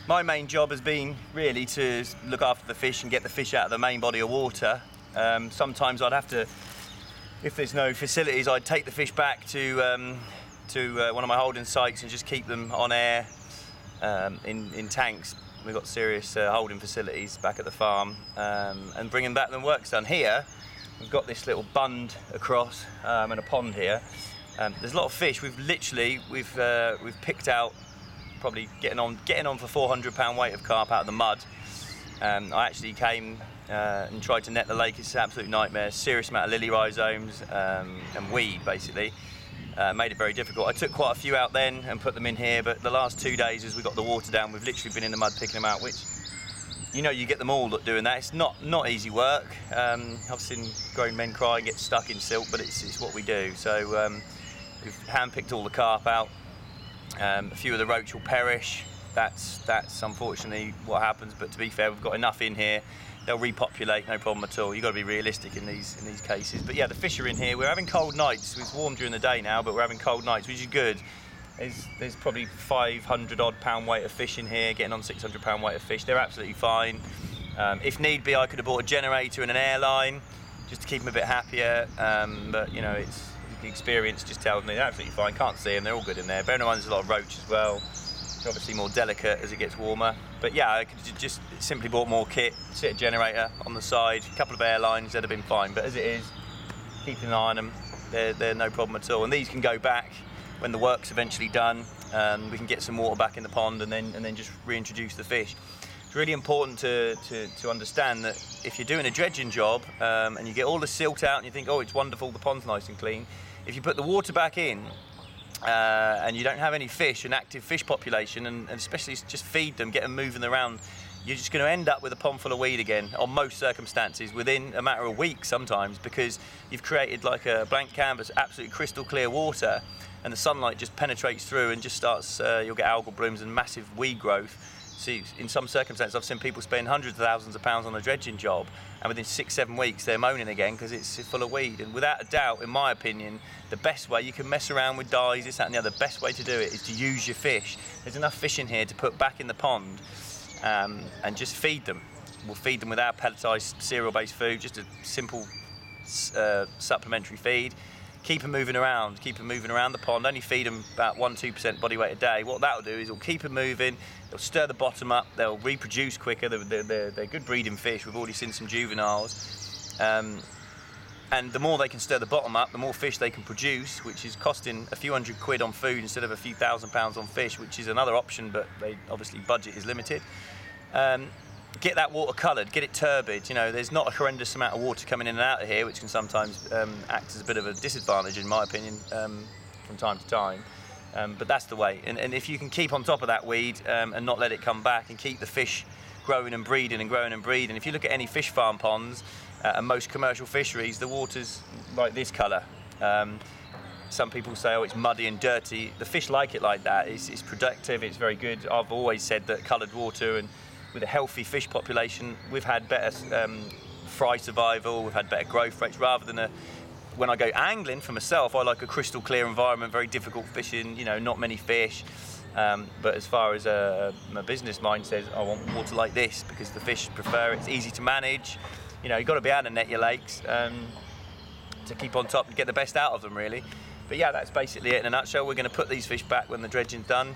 My main job has been really to look after the fish and get the fish out of the main body of water. Sometimes I'd have to, if there's no facilities, I'd take the fish back to one of my holding sites and just keep them on air in tanks. We've got serious holding facilities back at the farm, and bringing back when work's done. Here, we've got this little bund across and a pond here. There's a lot of fish. We've picked out, probably getting on for 400 pound weight of carp out of the mud. I actually came and tried to net the lake. It's an absolute nightmare. Serious amount of lily rhizomes and weed, basically. Made it very difficult. I took quite a few out then and put them in here, but the last 2 days as we got the water down, we've literally been in the mud picking them out, which, you know, you get them all doing that. It's not easy work. I've seen grown men cry and get stuck in silt, but it's what we do. So we've hand-picked all the carp out. A few of the roach will perish. That's unfortunately what happens, but to be fair, we've got enough in here. They'll repopulate, no problem at all. You've got to be realistic in these cases. But yeah, the fish are in here. We're having cold nights. It's warm during the day now, but we're having cold nights, which is good. There's probably 500 odd pound weight of fish in here, getting on 600 pound weight of fish. They're absolutely fine. If need be, I could have bought a generator and an airline just to keep them a bit happier. But you know, it's the experience just tells me they're absolutely fine. Can't see them. They're all good in there. Bearing in mind there's a lot of roach as well. It's obviously more delicate as it gets warmer. But yeah, I could just simply bought more kit, sit a generator on the side, a couple of airlines, they'd have been fine. But as it is, keeping an eye on them, they're no problem at all. And these can go back when the work's eventually done. We can get some water back in the pond and then just reintroduce the fish. It's really important to understand that if you're doing a dredging job and you get all the silt out and you think, oh, it's wonderful, the pond's nice and clean, if you put the water back in, and you don't have any fish, an active fish population, and especially just feed them, get them moving around, you're just going to end up with a pond full of weed again, on most circumstances, within a matter of weeks sometimes, because you've created like a blank canvas, absolutely crystal clear water, and the sunlight just penetrates through and just starts, you'll get algal blooms and massive weed growth. See, in some circumstances, I've seen people spend hundreds of thousands of pounds on a dredging job, and within 6-7 weeks they're moaning again because it's full of weed. And without a doubt, in my opinion, the best way, you can mess around with dyes, this, that and the other, the best way to do it is to use your fish. There's enough fish in here to put back in the pond and just feed them. We'll feed them with our pelletized cereal-based food, just a simple supplementary feed. Keep them moving around the pond, only feed them about 1-2% body weight a day. What that'll do is it'll keep them moving, they'll stir the bottom up, they'll reproduce quicker, they're good breeding fish. We've already seen some juveniles. And the more they can stir the bottom up, the more fish they can produce, which is costing a few hundred quid on food instead of a few £1,000s on fish, which is another option, but obviously budget is limited. Get that water coloured, get it turbid. You know, there's not a horrendous amount of water coming in and out of here, which can sometimes act as a bit of a disadvantage, in my opinion, from time to time. But that's the way. And if you can keep on top of that weed and not let it come back and keep the fish growing and breeding and growing and breeding. If you look at any fish farm ponds and most commercial fisheries, the water's like this colour. Some people say, oh, it's muddy and dirty. The fish like it like that. It's productive, it's very good. I've always said that coloured water, and with a healthy fish population, we've had better fry survival, we've had better growth rates, rather than when I go angling for myself, I like a crystal clear environment, very difficult fishing, you know, not many fish. But as far as my business mind says, I want water like this because the fish prefer it, it's easy to manage. You know, you've got to be able to net your lakes to keep on top and get the best out of them, really. But yeah, that's basically it in a nutshell. We're going to put these fish back when the dredging's done.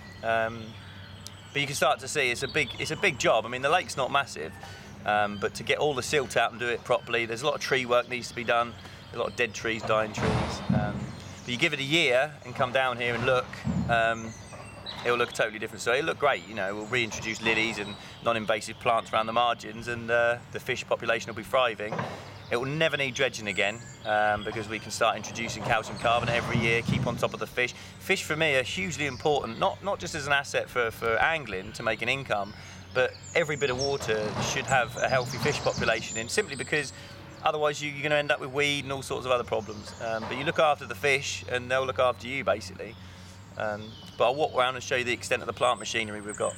But you can start to see it's a big job. I mean, the lake's not massive, but to get all the silt out and do it properly, there's a lot of tree work needs to be done, a lot of dead trees, dying trees. But you give it a year and come down here and look, it'll look totally different. So it'll look great, you know, we'll reintroduce lilies and non-invasive plants around the margins, and the fish population will be thriving. It will never need dredging again because we can start introducing calcium carbonate every year, keep on top of the fish. Fish for me are hugely important, not just as an asset for angling to make an income, but every bit of water should have a healthy fish population in, simply because otherwise you're going to end up with weed and all sorts of other problems. But you look after the fish and they'll look after you, basically. But I'll walk around and show you the extent of the plant machinery we've got.